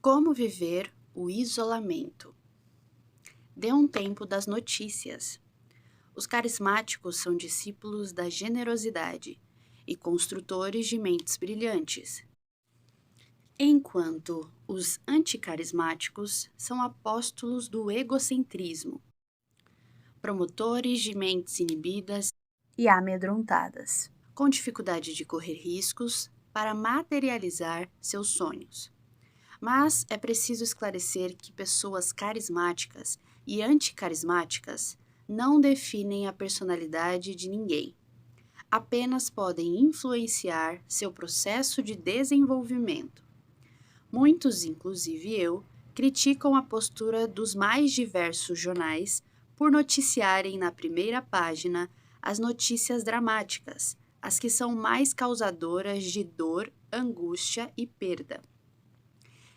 Como viver o isolamento? Dê um tempo das notícias. Os carismáticos são discípulos da generosidade e construtores de mentes brilhantes, enquanto os anticarismáticos são apóstolos do egocentrismo, promotores de mentes inibidas e amedrontadas, com dificuldade de correr riscos para materializar seus sonhos. Mas é preciso esclarecer que pessoas carismáticas e anticarismáticas não definem a personalidade de ninguém. Apenas podem influenciar seu processo de desenvolvimento. Muitos, inclusive eu, criticam a postura dos mais diversos jornais por noticiarem na primeira página as notícias dramáticas, as que são mais causadoras de dor, angústia e perda.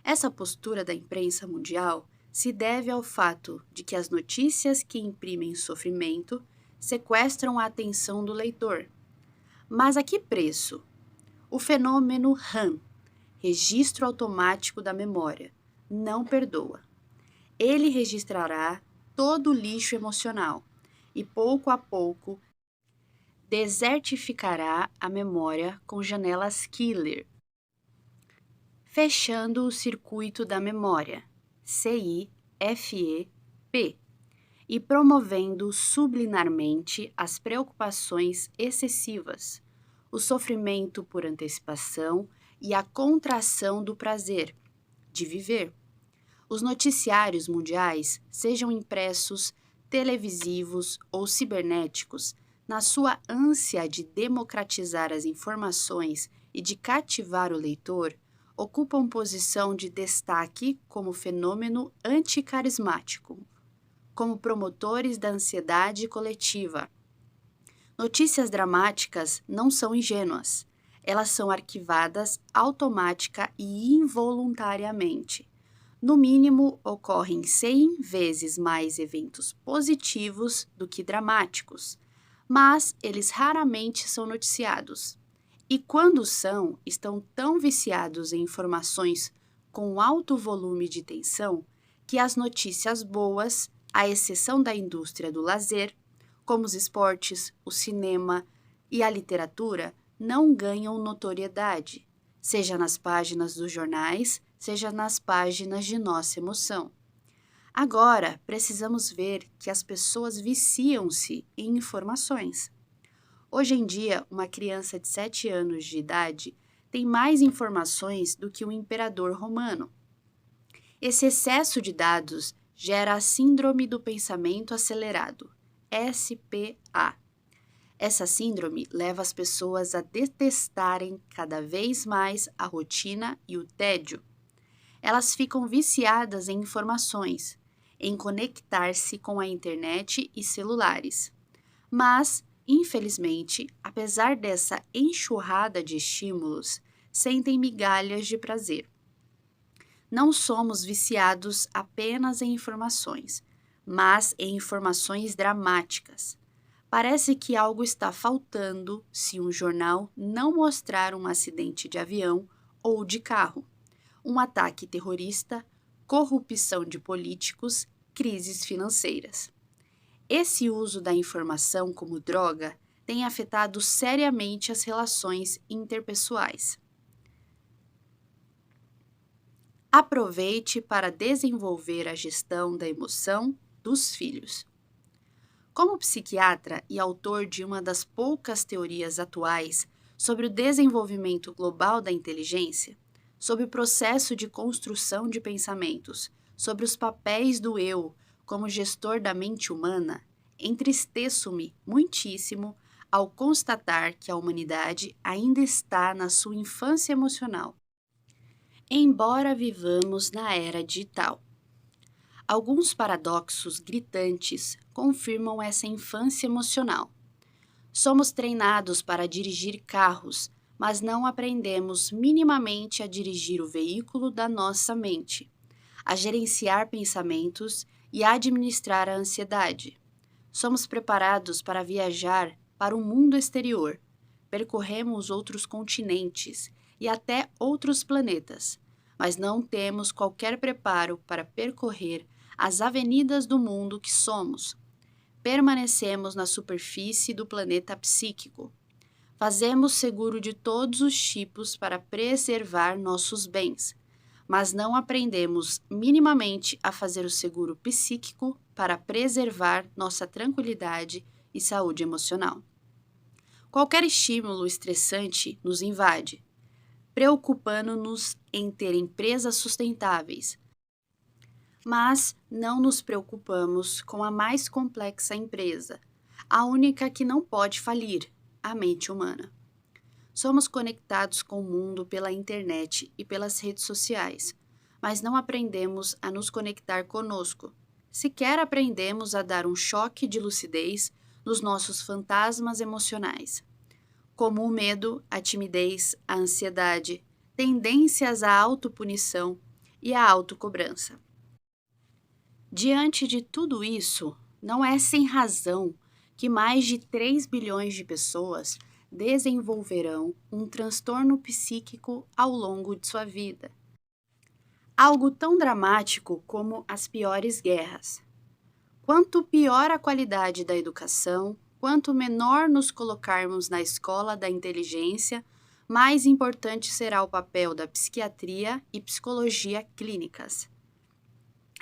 Essa postura da imprensa mundial se deve ao fato de que as notícias que imprimem sofrimento sequestram a atenção do leitor. Mas a que preço? O fenômeno RAM, registro automático da memória, não perdoa. Ele registrará todo o lixo emocional e, pouco a pouco, desertificará a memória com janelas killer, fechando o circuito da memória, CIFEP, e promovendo subliminarmente as preocupações excessivas, o sofrimento por antecipação e a contração do prazer de viver. Os noticiários mundiais, sejam impressos, televisivos ou cibernéticos, na sua ânsia de democratizar as informações e de cativar o leitor, ocupam posição de destaque como fenômeno anticarismático, como promotores da ansiedade coletiva. Notícias dramáticas não são ingênuas, elas são arquivadas automática e involuntariamente. No mínimo, ocorrem 100 vezes mais eventos positivos do que dramáticos, mas eles raramente são noticiados. E quando são, estão tão viciados em informações com alto volume de tensão que as notícias boas, à exceção da indústria do lazer, como os esportes, o cinema e a literatura, não ganham notoriedade, seja nas páginas dos jornais, seja nas páginas de nossa emoção. Agora, precisamos ver que as pessoas viciam-se em informações. Hoje em dia, uma criança de 7 anos de idade tem mais informações do que um imperador romano. Esse excesso de dados gera a Síndrome do Pensamento Acelerado, SPA. Essa síndrome leva as pessoas a detestarem cada vez mais a rotina e o tédio. Elas ficam viciadas em informações, em conectar-se com a internet e celulares. Mas, infelizmente, apesar dessa enxurrada de estímulos, sentem migalhas de prazer. Não somos viciados apenas em informações, mas em informações dramáticas. Parece que algo está faltando se um jornal não mostrar um acidente de avião ou de carro, um ataque terrorista, corrupção de políticos, crises financeiras. Esse uso da informação como droga tem afetado seriamente as relações interpessoais. Aproveite para desenvolver a gestão da emoção dos filhos. Como psiquiatra e autor de uma das poucas teorias atuais sobre o desenvolvimento global da inteligência, sobre o processo de construção de pensamentos, sobre os papéis do eu como gestor da mente humana, entristeço-me muitíssimo ao constatar que a humanidade ainda está na sua infância emocional, embora vivamos na era digital. Alguns paradoxos gritantes confirmam essa infância emocional. Somos treinados para dirigir carros, mas não aprendemos minimamente a dirigir o veículo da nossa mente, a gerenciar pensamentos e a administrar a ansiedade. Somos preparados para viajar para o mundo exterior, percorremos outros continentes e até outros planetas, mas não temos qualquer preparo para percorrer as avenidas do mundo que somos. Permanecemos na superfície do planeta psíquico. Fazemos seguro de todos os tipos para preservar nossos bens, mas não aprendemos minimamente a fazer o seguro psíquico para preservar nossa tranquilidade e saúde emocional. Qualquer estímulo estressante nos invade, preocupando-nos em ter empresas sustentáveis, mas não nos preocupamos com a mais complexa empresa, a única que não pode falir, a mente humana. Somos conectados com o mundo pela internet e pelas redes sociais, mas não aprendemos a nos conectar conosco. Sequer aprendemos a dar um choque de lucidez nos nossos fantasmas emocionais, como o medo, a timidez, a ansiedade, tendências à autopunição e à autocobrança. Diante de tudo isso, não é sem razão que mais de 3 bilhões de pessoas desenvolverão um transtorno psíquico ao longo de sua vida. Algo tão dramático como as piores guerras. Quanto pior a qualidade da educação, quanto menor nos colocarmos na escola da inteligência, mais importante será o papel da psiquiatria e psicologia clínicas.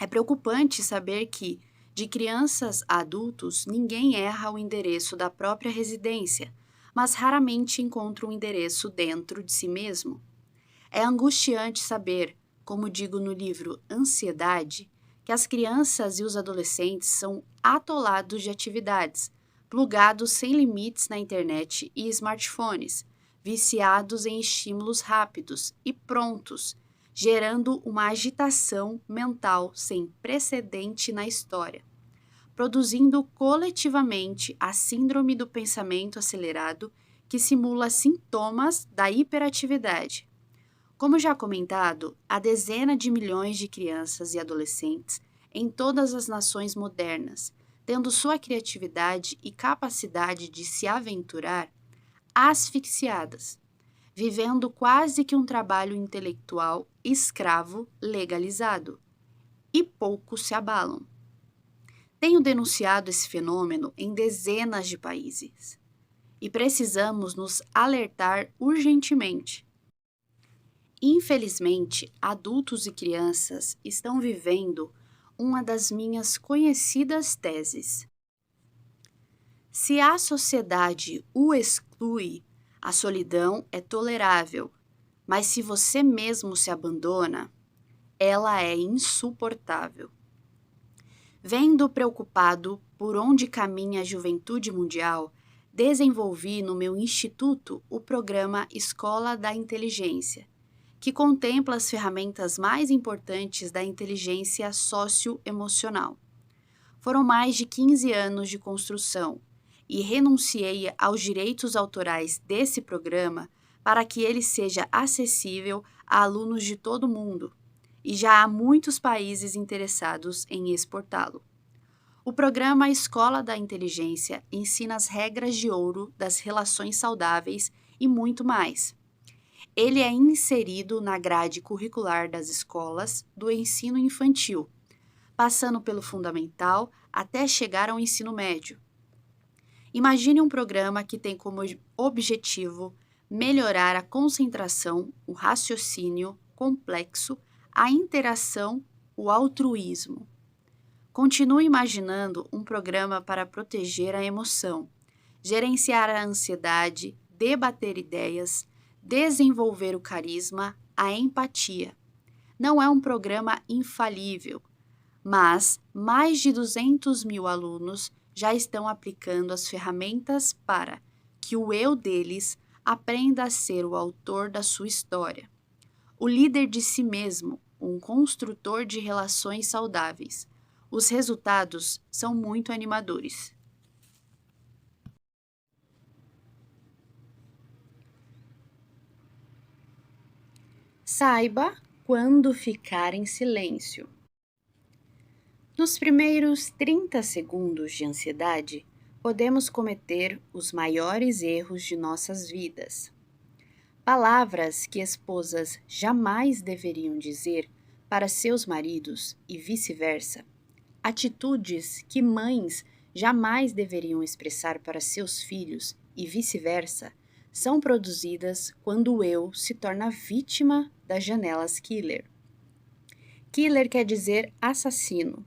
É preocupante saber que, de crianças a adultos, ninguém erra o endereço da própria residência, mas raramente encontra um endereço dentro de si mesmo. É angustiante saber, como digo no livro Ansiedade, que as crianças e os adolescentes são atolados de atividades, plugados sem limites na internet e smartphones, viciados em estímulos rápidos e prontos, gerando uma agitação mental sem precedente na história, produzindo coletivamente a síndrome do pensamento acelerado que simula sintomas da hiperatividade. Como já comentado, há dezenas de milhões de crianças e adolescentes em todas as nações modernas, tendo sua criatividade e capacidade de se aventurar asfixiadas, vivendo quase que um trabalho intelectual escravo legalizado, e poucos se abalam. Tenho denunciado esse fenômeno em dezenas de países, e precisamos nos alertar urgentemente. Infelizmente, adultos e crianças estão vivendo uma das minhas conhecidas teses. Se a sociedade o exclui, a solidão é tolerável, mas se você mesmo se abandona, ela é insuportável. Vendo preocupado por onde caminha a juventude mundial, desenvolvi no meu instituto o programa Escola da Inteligência, que contempla as ferramentas mais importantes da inteligência socioemocional. Foram mais de 15 anos de construção e renunciei aos direitos autorais desse programa para que ele seja acessível a alunos de todo o mundo, e já há muitos países interessados em exportá-lo. O programa Escola da Inteligência ensina as regras de ouro das relações saudáveis e muito mais. Ele é inserido na grade curricular das escolas do ensino infantil, passando pelo fundamental até chegar ao ensino médio. Imagine um programa que tem como objetivo melhorar a concentração, o raciocínio complexo, a interação, o altruísmo. Continue imaginando um programa para proteger a emoção, gerenciar a ansiedade, debater ideias, desenvolver o carisma, a empatia. Não é um programa infalível, mas mais de 200 mil alunos já estão aplicando as ferramentas para que o eu deles aprenda a ser o autor da sua história, o líder de si mesmo, um construtor de relações saudáveis. Os resultados são muito animadores. Saiba quando ficar em silêncio. Nos primeiros 30 segundos de ansiedade, podemos cometer os maiores erros de nossas vidas. Palavras que esposas jamais deveriam dizer para seus maridos e vice-versa. Atitudes que mães jamais deveriam expressar para seus filhos e vice-versa são produzidas quando o eu se torna vítima das janelas killer. Killer quer dizer assassino.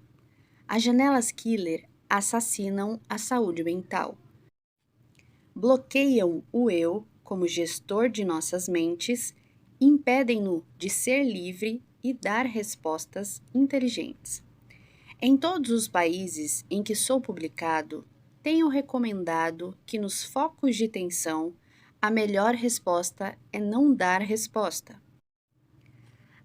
As janelas killer assassinam a saúde mental. Bloqueiam o eu como gestor de nossas mentes, impedem-no de ser livre e dar respostas inteligentes. Em todos os países em que sou publicado, tenho recomendado que nos focos de tensão, a melhor resposta é não dar resposta.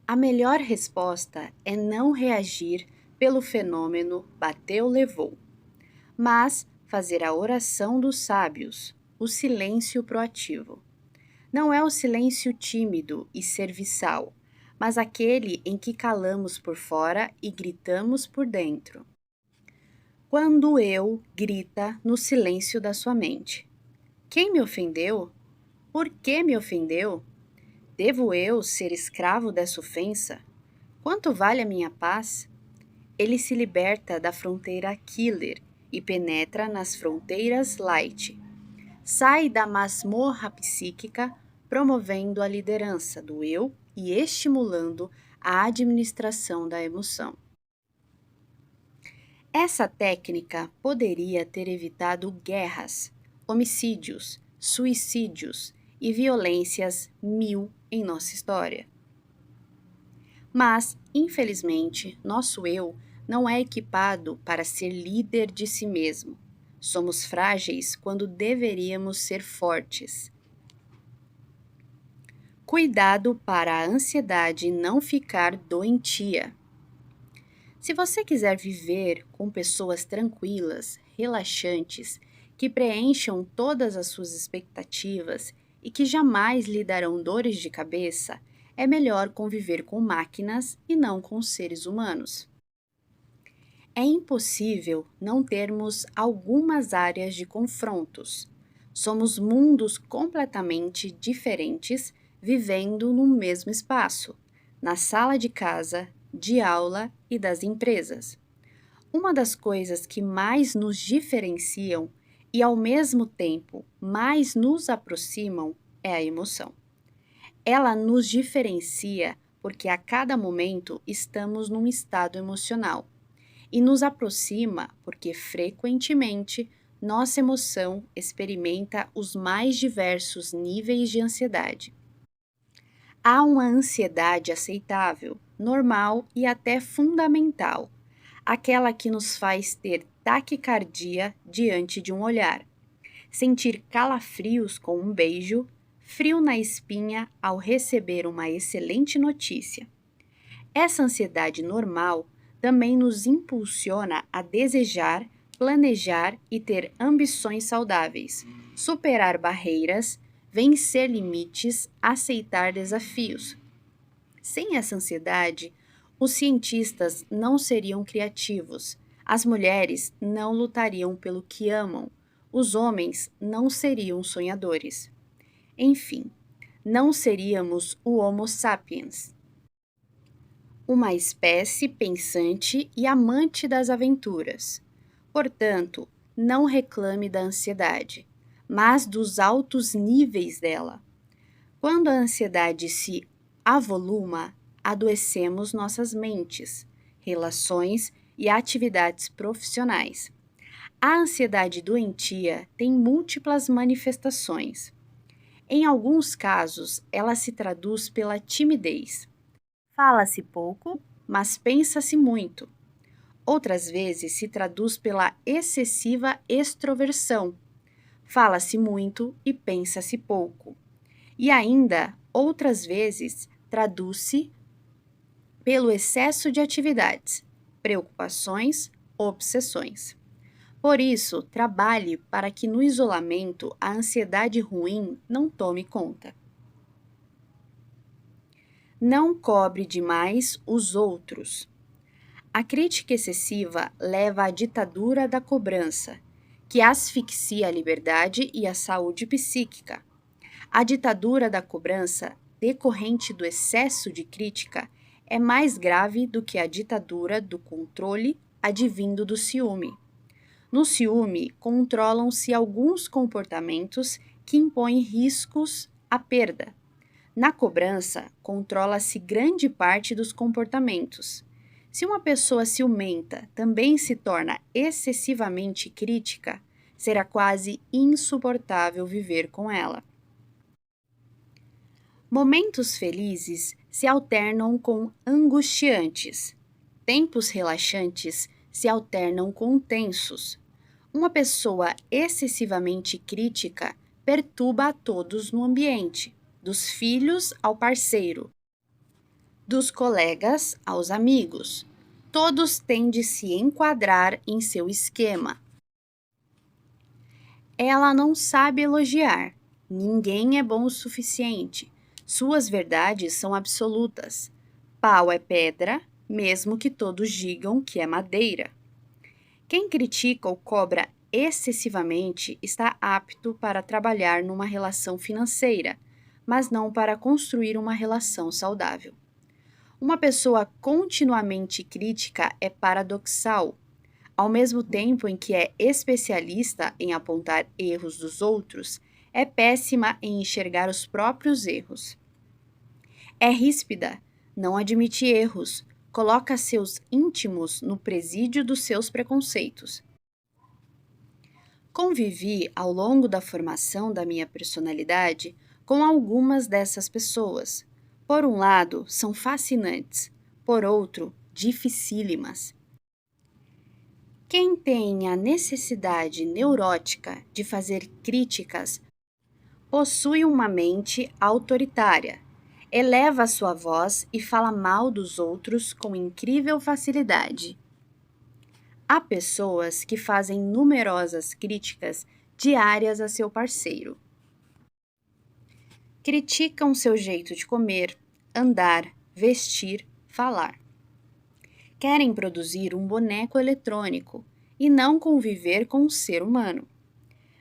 A melhor resposta é não reagir pelo fenômeno bateu, levou, mas fazer a oração dos sábios, o silêncio proativo. Não é o silêncio tímido e serviçal, mas aquele em que calamos por fora e gritamos por dentro. Quando o eu grita no silêncio da sua mente: quem me ofendeu? Por que me ofendeu? Devo eu ser escravo dessa ofensa? Quanto vale a minha paz? Ele se liberta da fronteira killer e penetra nas fronteiras light. Sai da masmorra psíquica, promovendo a liderança do eu e estimulando a administração da emoção. Essa técnica poderia ter evitado guerras, homicídios, suicídios e violências 1000 em nossa história. Mas, infelizmente, nosso eu não é equipado para ser líder de si mesmo. Somos frágeis quando deveríamos ser fortes. Cuidado para a ansiedade não ficar doentia. Se você quiser viver com pessoas tranquilas, relaxantes, que preencham todas as suas expectativas e que jamais lhe darão dores de cabeça, é melhor conviver com máquinas e não com seres humanos. É impossível não termos algumas áreas de confrontos. Somos mundos completamente diferentes vivendo no mesmo espaço, na sala de casa, de aula e das empresas. Uma das coisas que mais nos diferenciam e, ao mesmo tempo, mais nos aproximam é a emoção. Ela nos diferencia porque a cada momento estamos num estado emocional e nos aproxima porque frequentemente nossa emoção experimenta os mais diversos níveis de ansiedade. Há uma ansiedade aceitável, normal e até fundamental, aquela que nos faz ter taquicardia diante de um olhar, sentir calafrios com um beijo, frio na espinha ao receber uma excelente notícia. Essa ansiedade normal também nos impulsiona a desejar, planejar e ter ambições saudáveis, superar barreiras, vencer limites, aceitar desafios. Sem essa ansiedade, os cientistas não seriam criativos, as mulheres não lutariam pelo que amam, os homens não seriam sonhadores. Enfim, não seríamos o Homo sapiens, uma espécie pensante e amante das aventuras. Portanto, não reclame da ansiedade, mas dos altos níveis dela. Quando a ansiedade se avoluma, adoecemos nossas mentes, relações e atividades profissionais. A ansiedade doentia tem múltiplas manifestações. Em alguns casos, ela se traduz pela timidez. Fala-se pouco, mas pensa-se muito. Outras vezes se traduz pela excessiva extroversão. Fala-se muito e pensa-se pouco. E ainda, outras vezes, traduz-se pelo excesso de atividades, preocupações, obsessões. Por isso, trabalhe para que no isolamento a ansiedade ruim não tome conta. Não cobre demais os outros. A crítica excessiva leva à ditadura da cobrança, que asfixia a liberdade e a saúde psíquica. A ditadura da cobrança decorrente do excesso de crítica é mais grave do que a ditadura do controle advindo do ciúme. No ciúme, controlam-se alguns comportamentos que impõem riscos à perda. Na cobrança, controla-se grande parte dos comportamentos. Se uma pessoa ciumenta também se torna excessivamente crítica, será quase insuportável viver com ela. Momentos felizes se alternam com angustiantes. Tempos relaxantes se alternam com tensos. Uma pessoa excessivamente crítica perturba a todos no ambiente, dos filhos ao parceiro, dos colegas aos amigos. Todos têm de se enquadrar em seu esquema. Ela não sabe elogiar. Ninguém é bom o suficiente. Suas verdades são absolutas. Pau é pedra, mesmo que todos digam que é madeira. Quem critica ou cobra excessivamente está apto para trabalhar numa relação financeira, mas não para construir uma relação saudável. Uma pessoa continuamente crítica é paradoxal. Ao mesmo tempo em que é especialista em apontar erros dos outros, é péssima em enxergar os próprios erros. É ríspida, não admite erros, coloca seus íntimos no presídio dos seus preconceitos. Convivi ao longo da formação da minha personalidade com algumas dessas pessoas. Por um lado, são fascinantes, por outro, dificílimas. Quem tem a necessidade neurótica de fazer críticas possui uma mente autoritária, eleva sua voz e fala mal dos outros com incrível facilidade. Há pessoas que fazem numerosas críticas diárias a seu parceiro. Criticam seu jeito de comer, andar, vestir, falar. Querem produzir um boneco eletrônico e não conviver com um ser humano.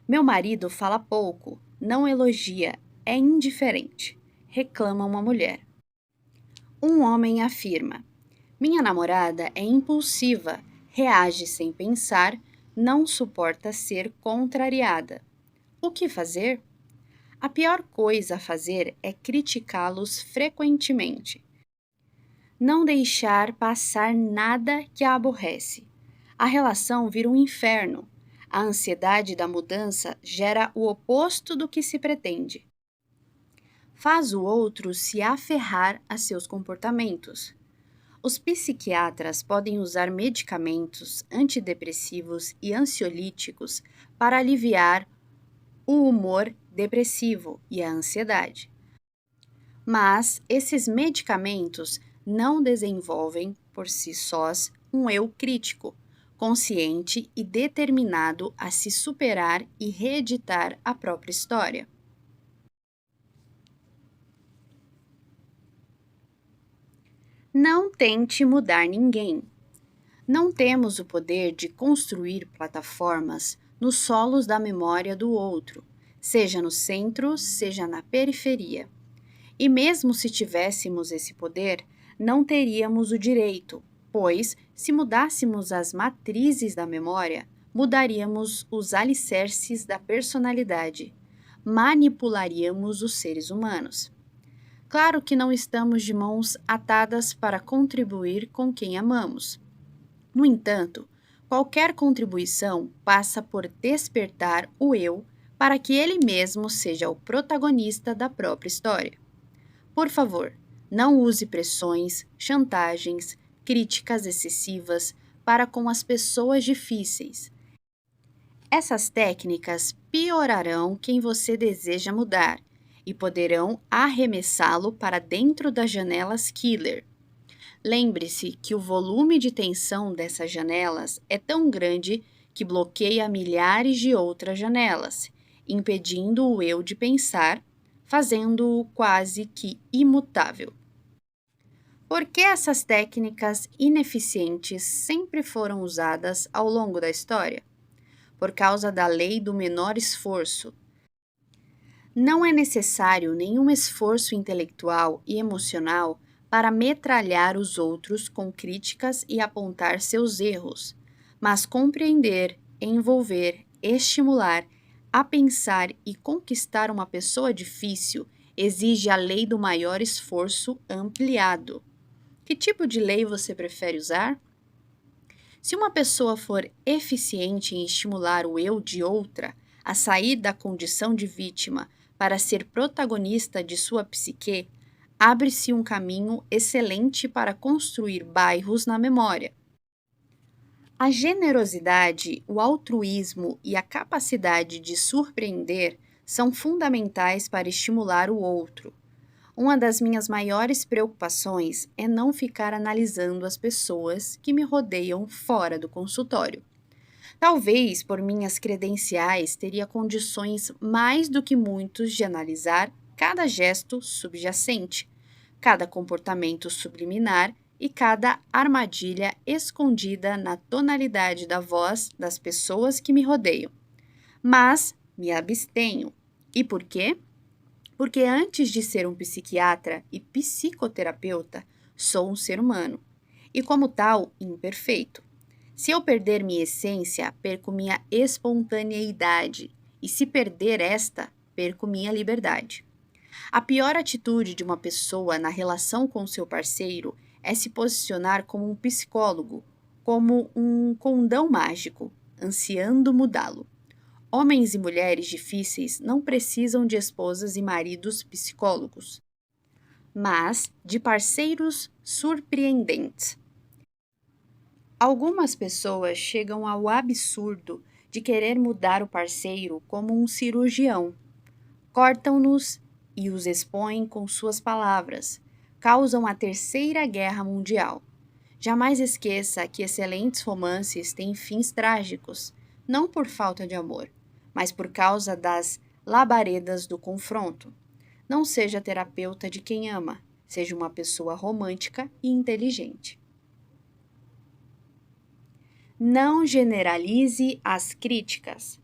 Meu marido fala pouco, não elogia, é indiferente, reclama uma mulher. Um homem afirma: minha namorada é impulsiva, reage sem pensar, não suporta ser contrariada. O que fazer? A pior coisa a fazer é criticá-los frequentemente. Não deixar passar nada que a aborrece. A relação vira um inferno. A ansiedade da mudança gera o oposto do que se pretende. Faz o outro se aferrar a seus comportamentos. Os psiquiatras podem usar medicamentos antidepressivos e ansiolíticos para aliviar o humor depressivo e a ansiedade. Mas esses medicamentos não desenvolvem, por si sós, um eu crítico, consciente e determinado a se superar e reeditar a própria história. Não tente mudar ninguém. Não temos o poder de construir plataformas nos solos da memória do outro, seja no centro, seja na periferia. E mesmo se tivéssemos esse poder, não teríamos o direito, pois, se mudássemos as matrizes da memória, mudaríamos os alicerces da personalidade, manipularíamos os seres humanos. Claro que não estamos de mãos atadas para contribuir com quem amamos. No entanto, qualquer contribuição passa por despertar o eu para que ele mesmo seja o protagonista da própria história. Por favor, não use pressões, chantagens, críticas excessivas para com as pessoas difíceis. Essas técnicas piorarão quem você deseja mudar e poderão arremessá-lo para dentro das janelas killer. Lembre-se que o volume de tensão dessas janelas é tão grande que bloqueia milhares de outras janelas, impedindo o eu de pensar, fazendo-o quase que imutável. Por que essas técnicas ineficientes sempre foram usadas ao longo da história? Por causa da lei do menor esforço. Não é necessário nenhum esforço intelectual e emocional para metralhar os outros com críticas e apontar seus erros, mas compreender, envolver, estimular a pensar e conquistar uma pessoa difícil exige a lei do maior esforço ampliado. Que tipo de lei você prefere usar? Se uma pessoa for eficiente em estimular o eu de outra a sair da condição de vítima para ser protagonista de sua psique, abre-se um caminho excelente para construir bairros na memória. A generosidade, o altruísmo e a capacidade de surpreender são fundamentais para estimular o outro. Uma das minhas maiores preocupações é não ficar analisando as pessoas que me rodeiam fora do consultório. Talvez por minhas credenciais teria condições mais do que muitos de analisar cada gesto subjacente, cada comportamento subliminar e cada armadilha escondida na tonalidade da voz das pessoas que me rodeiam. Mas me abstenho. E por quê? Porque antes de ser um psiquiatra e psicoterapeuta, sou um ser humano, e como tal, imperfeito. Se eu perder minha essência, perco minha espontaneidade, e se perder esta, perco minha liberdade. A pior atitude de uma pessoa na relação com seu parceiro é se posicionar como um psicólogo, como um condão mágico, ansiando mudá-lo. Homens e mulheres difíceis não precisam de esposas e maridos psicólogos, mas de parceiros surpreendentes. Algumas pessoas chegam ao absurdo de querer mudar o parceiro como um cirurgião. Cortam-nos e os expõem com suas palavras. Causam a Terceira Guerra Mundial. Jamais esqueça que excelentes romances têm fins trágicos, não por falta de amor, mas por causa das labaredas do confronto. Não seja terapeuta de quem ama, seja uma pessoa romântica e inteligente. Não generalize as críticas.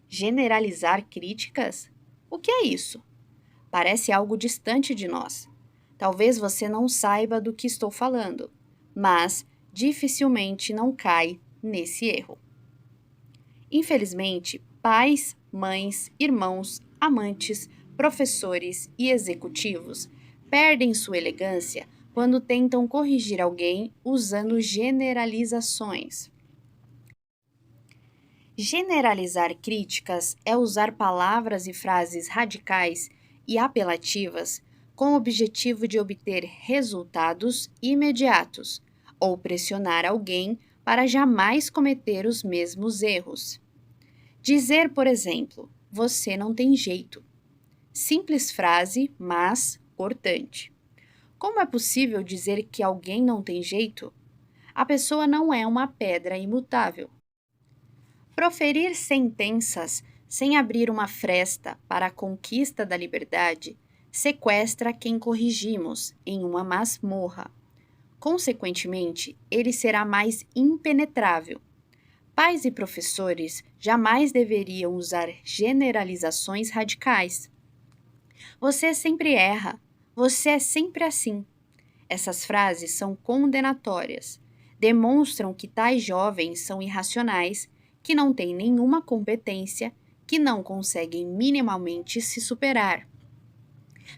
Generalizar críticas? O que é isso? Parece algo distante de nós. Talvez você não saiba do que estou falando, mas dificilmente não cai nesse erro. Infelizmente, pais, mães, irmãos, amantes, professores e executivos perdem sua elegância quando tentam corrigir alguém usando generalizações. Generalizar críticas é usar palavras e frases radicais e apelativas com o objetivo de obter resultados imediatos ou pressionar alguém para jamais cometer os mesmos erros. Dizer, por exemplo, você não tem jeito. Simples frase, mas cortante. Como é possível dizer que alguém não tem jeito? A pessoa não é uma pedra imutável. Proferir sentenças sem abrir uma fresta para a conquista da liberdade sequestra quem corrigimos em uma masmorra. Consequentemente, ele será mais impenetrável. Pais e professores jamais deveriam usar generalizações radicais. Você sempre erra. Você é sempre assim. Essas frases são condenatórias. Demonstram que tais jovens são irracionais, que não têm nenhuma competência, que não conseguem minimamente se superar.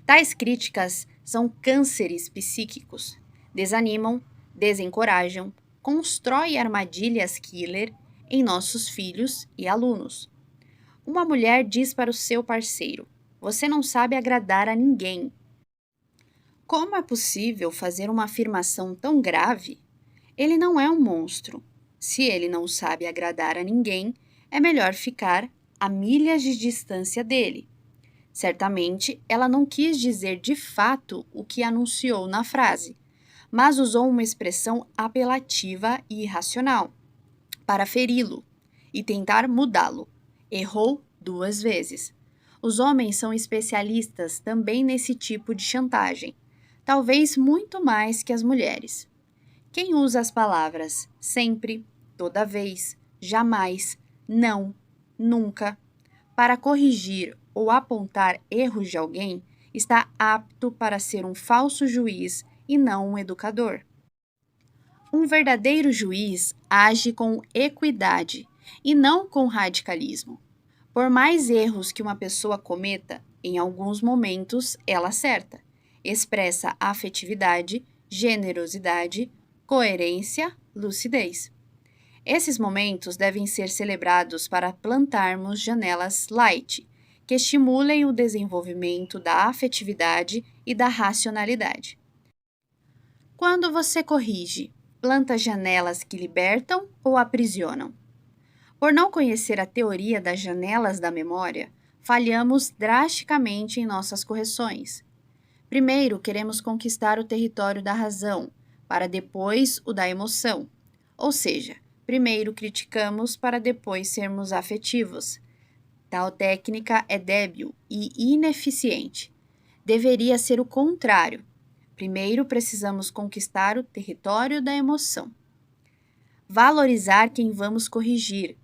Tais críticas são cânceres psíquicos. Desanimam, desencorajam, constroem armadilhas killer em nossos filhos e alunos. Uma mulher diz para o seu parceiro: "Você não sabe agradar a ninguém." Como é possível fazer uma afirmação tão grave? Ele não é um monstro. Se ele não sabe agradar a ninguém, é melhor ficar a milhas de distância dele. Certamente, ela não quis dizer de fato o que anunciou na frase, mas usou uma expressão apelativa e irracional para feri-lo e tentar mudá-lo. Errou 2 vezes. Os homens são especialistas também nesse tipo de chantagem, talvez muito mais que as mulheres. Quem usa as palavras sempre, toda vez, jamais, não, nunca, para corrigir ou apontar erros de alguém está apto para ser um falso juiz e não um educador. Um verdadeiro juiz age com equidade e não com radicalismo. Por mais erros que uma pessoa cometa, em alguns momentos ela acerta, expressa afetividade, generosidade, coerência, lucidez. Esses momentos devem ser celebrados para plantarmos janelas light, que estimulem o desenvolvimento da afetividade e da racionalidade. Quando você corrige, planta janelas que libertam ou aprisionam? Por não conhecer a teoria das janelas da memória, falhamos drasticamente em nossas correções. Primeiro, queremos conquistar o território da razão, para depois o da emoção. Ou seja, primeiro criticamos para depois sermos afetivos. Tal técnica é débil e ineficiente. Deveria ser o contrário. Primeiro precisamos conquistar o território da emoção. Valorizar quem vamos corrigir,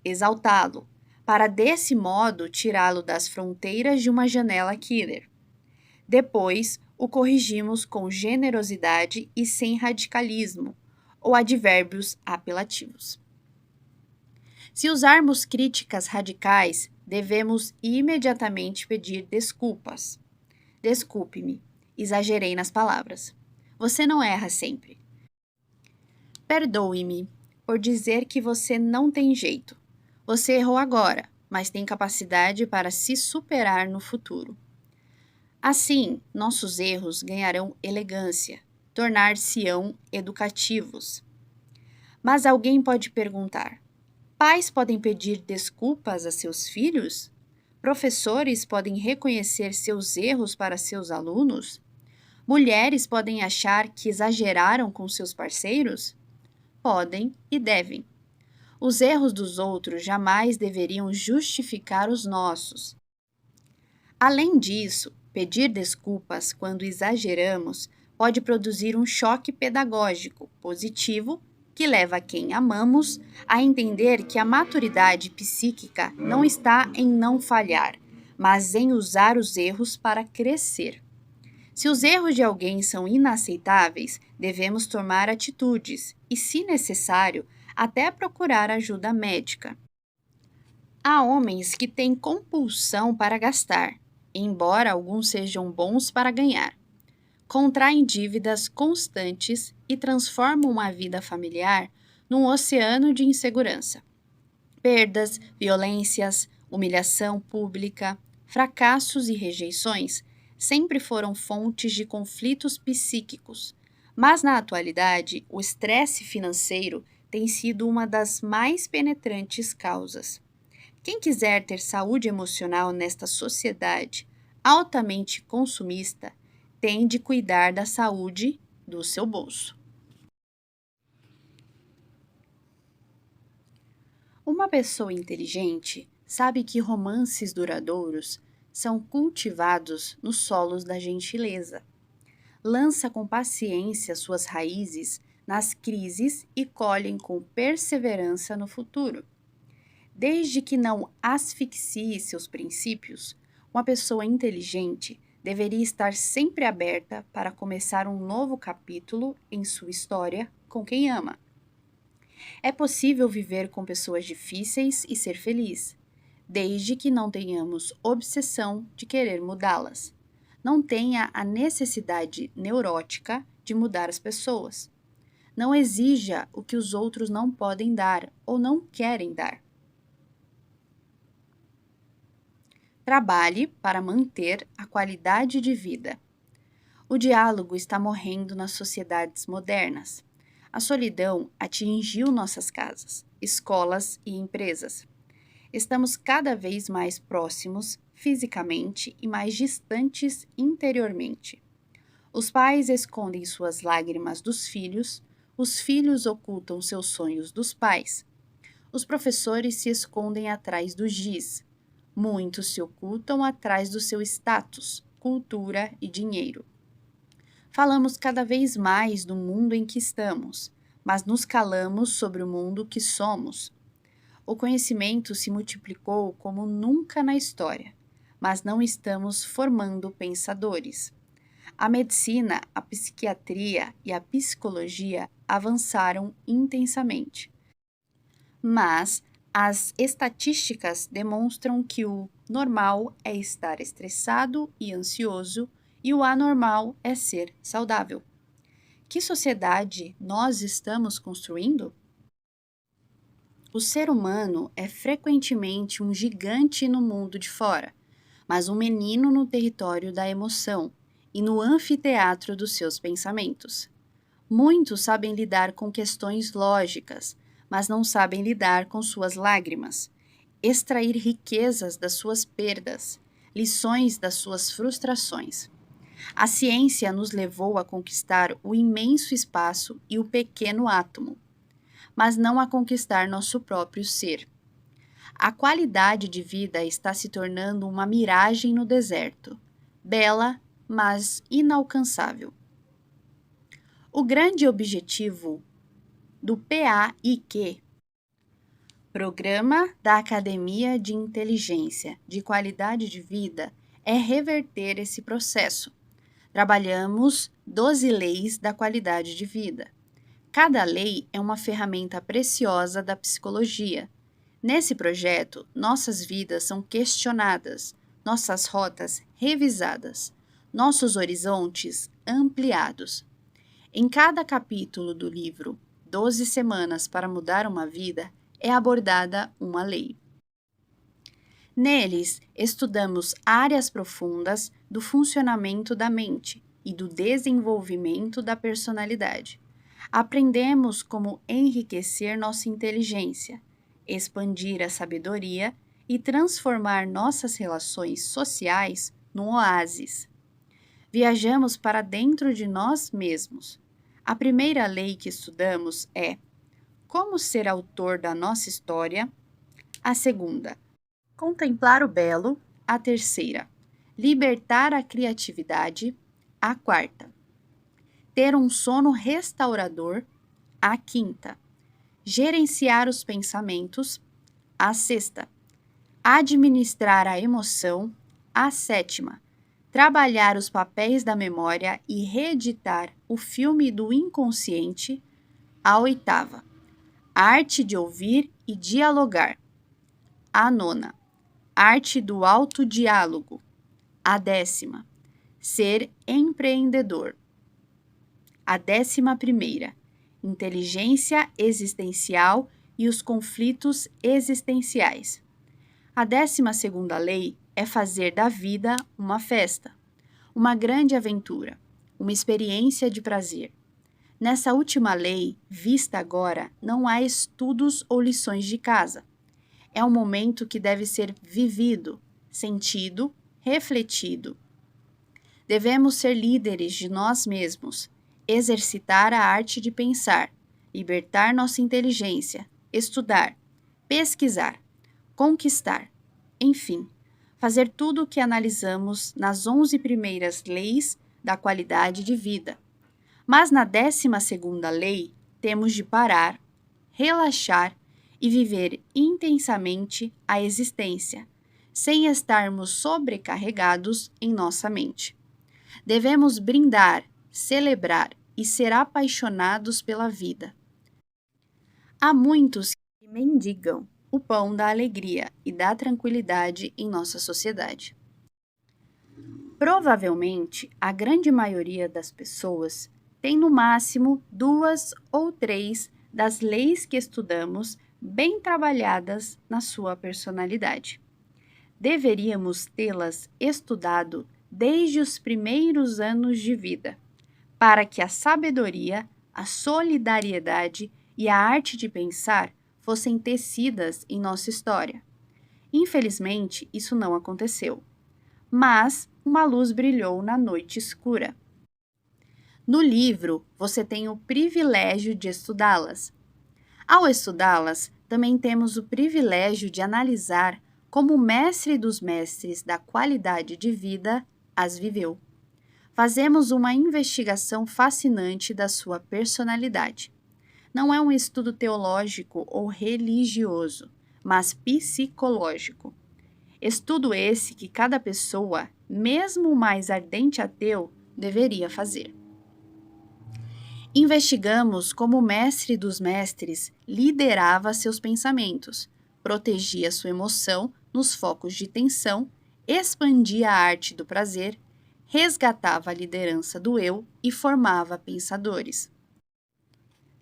exaltá-lo, para desse modo tirá-lo das fronteiras de uma janela killer. Depois, o corrigimos com generosidade e sem radicalismo, ou advérbios apelativos. Se usarmos críticas radicais, devemos imediatamente pedir desculpas. Desculpe-me, exagerei nas palavras. Você não erra sempre. Perdoe-me por dizer que você não tem jeito. Você errou agora, mas tem capacidade para se superar no futuro. Assim, nossos erros ganharão elegância, tornar-se-ão educativos. Mas alguém pode perguntar: pais podem pedir desculpas a seus filhos? Professores podem reconhecer seus erros para seus alunos? Mulheres podem achar que exageraram com seus parceiros? Podem e devem. Os erros dos outros jamais deveriam justificar os nossos. Além disso, pedir desculpas quando exageramos pode produzir um choque pedagógico positivo que leva quem amamos a entender que a maturidade psíquica não está em não falhar, mas em usar os erros para crescer. Se os erros de alguém são inaceitáveis, devemos tomar atitudes e, se necessário, até procurar ajuda médica. Há homens que têm compulsão para gastar, embora alguns sejam bons para ganhar. Contraem dívidas constantes e transformam a vida familiar num oceano de insegurança. Perdas, violências, humilhação pública, fracassos e rejeições sempre foram fontes de conflitos psíquicos, mas na atualidade o estresse financeiro tem sido uma das mais penetrantes causas. Quem quiser ter saúde emocional nesta sociedade altamente consumista tem de cuidar da saúde do seu bolso. Uma pessoa inteligente sabe que romances duradouros são cultivados nos solos da gentileza. Lança com paciência suas raízes nas crises e colhem com perseverança no futuro. Desde que não asfixie seus princípios, uma pessoa inteligente deveria estar sempre aberta para começar um novo capítulo em sua história com quem ama. É possível viver com pessoas difíceis e ser feliz, desde que não tenhamos obsessão de querer mudá-las. Não tenha a necessidade neurótica de mudar as pessoas. Não exija o que os outros não podem dar ou não querem dar. Trabalhe para manter a qualidade de vida. O diálogo está morrendo nas sociedades modernas. A solidão atingiu nossas casas, escolas e empresas. Estamos cada vez mais próximos fisicamente e mais distantes interiormente. Os pais escondem suas lágrimas dos filhos, os filhos ocultam seus sonhos dos pais. Os professores se escondem atrás do giz. Muitos se ocultam atrás do seu status, cultura e dinheiro. Falamos cada vez mais do mundo em que estamos, mas nos calamos sobre o mundo que somos. O conhecimento se multiplicou como nunca na história, mas não estamos formando pensadores. A medicina, a psiquiatria e a psicologia avançaram intensamente, mas as estatísticas demonstram que o normal é estar estressado e ansioso e o anormal é ser saudável. Que sociedade nós estamos construindo? O ser humano é frequentemente um gigante no mundo de fora, mas um menino no território da emoção e no anfiteatro dos seus pensamentos. Muitos sabem lidar com questões lógicas, mas não sabem lidar com suas lágrimas, extrair riquezas das suas perdas, lições das suas frustrações. A ciência nos levou a conquistar o imenso espaço e o pequeno átomo, mas não a conquistar nosso próprio ser. A qualidade de vida está se tornando uma miragem no deserto, bela, mas inalcançável. O grande objetivo do PAIQ, Programa da Academia de Inteligência de Qualidade de Vida, é reverter esse processo. Trabalhamos 12 leis da qualidade de vida. Cada lei é uma ferramenta preciosa da psicologia. Nesse projeto, nossas vidas são questionadas, nossas rotas revisadas, nossos horizontes ampliados. Em cada capítulo do livro 12 Semanas para Mudar uma Vida, é abordada uma lei. Neles, estudamos áreas profundas do funcionamento da mente e do desenvolvimento da personalidade. Aprendemos como enriquecer nossa inteligência, expandir a sabedoria e transformar nossas relações sociais num oásis. Viajamos para dentro de nós mesmos. A primeira lei que estudamos é como ser autor da nossa história. A segunda, contemplar o belo. A terceira, libertar a criatividade. A quarta, ter um sono restaurador. A quinta, gerenciar os pensamentos. A sexta, administrar a emoção. A sétima, trabalhar os papéis da memória e reeditar o filme do inconsciente. A oitava, arte de ouvir e dialogar. A nona, arte do autodiálogo. A décima, ser empreendedor. A 11ª, inteligência existencial e os conflitos existenciais. A 12ª lei é fazer da vida uma festa, uma grande aventura, uma experiência de prazer. Nessa última lei, vista agora, não há estudos ou lições de casa. É um momento que deve ser vivido, sentido, refletido. Devemos ser líderes de nós mesmos, exercitar a arte de pensar, libertar nossa inteligência, estudar, pesquisar, conquistar, enfim, fazer tudo o que analisamos nas 11 primeiras leis da qualidade de vida. Mas na 12ª lei, temos de parar, relaxar e viver intensamente a existência, sem estarmos sobrecarregados em nossa mente. Devemos brindar, celebrar e ser apaixonados pela vida. Há muitos que mendigam o pão da alegria e da tranquilidade em nossa sociedade. Provavelmente, a grande maioria das pessoas tem no máximo 2 ou 3 das leis que estudamos bem trabalhadas na sua personalidade. Deveríamos tê-las estudado desde os primeiros anos de vida, para que a sabedoria, a solidariedade e a arte de pensar fossem tecidas em nossa história. Infelizmente, isso não aconteceu, mas uma luz brilhou na noite escura. No livro, você tem o privilégio de estudá-las. Ao estudá-las, também temos o privilégio de analisar como o mestre dos mestres da qualidade de vida as viveu. Fazemos uma investigação fascinante da sua personalidade. Não é um estudo teológico ou religioso, mas psicológico. Estudo esse que cada pessoa, mesmo o mais ardente ateu, deveria fazer. Investigamos como o mestre dos mestres liderava seus pensamentos, protegia sua emoção nos focos de tensão, expandia a arte do prazer, resgatava a liderança do eu e formava pensadores.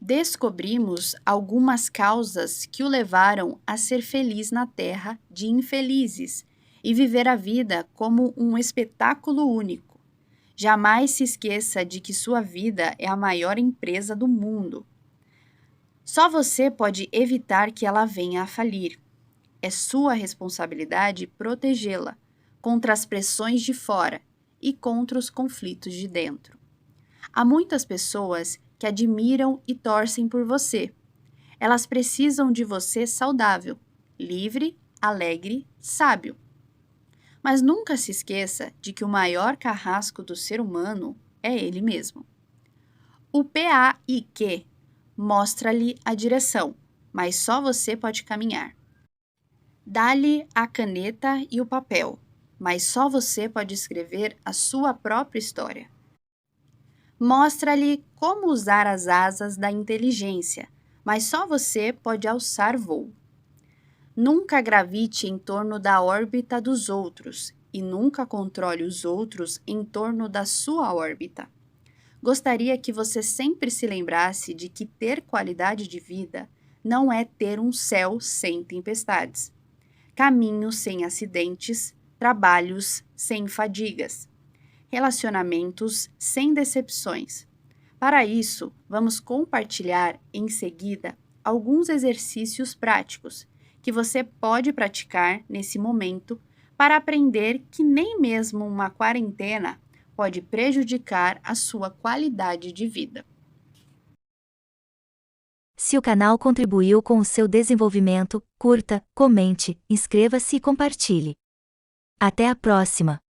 Descobrimos algumas causas que o levaram a ser feliz na terra de infelizes e viver a vida como um espetáculo único. Jamais se esqueça de que sua vida é a maior empresa do mundo. Só você pode evitar que ela venha a falir. É sua responsabilidade protegê-la contra as pressões de fora e contra os conflitos de dentro. Há muitas pessoas que admiram e torcem por você. Elas precisam de você saudável, livre, alegre, sábio. Mas nunca se esqueça de que o maior carrasco do ser humano é ele mesmo. O PAIQ mostra-lhe a direção, mas só você pode caminhar. Dá-lhe a caneta e o papel, mas só você pode escrever a sua própria história. Mostra-lhe como usar as asas da inteligência, mas só você pode alçar voo. Nunca gravite em torno da órbita dos outros e nunca controle os outros em torno da sua órbita. Gostaria que você sempre se lembrasse de que ter qualidade de vida não é ter um céu sem tempestades, caminhos sem acidentes, trabalhos sem fadigas, relacionamentos sem decepções. Para isso, vamos compartilhar em seguida alguns exercícios práticos que você pode praticar nesse momento para aprender que nem mesmo uma quarentena pode prejudicar a sua qualidade de vida. Se o canal contribuiu com o seu desenvolvimento, curta, comente, inscreva-se e compartilhe. Até a próxima!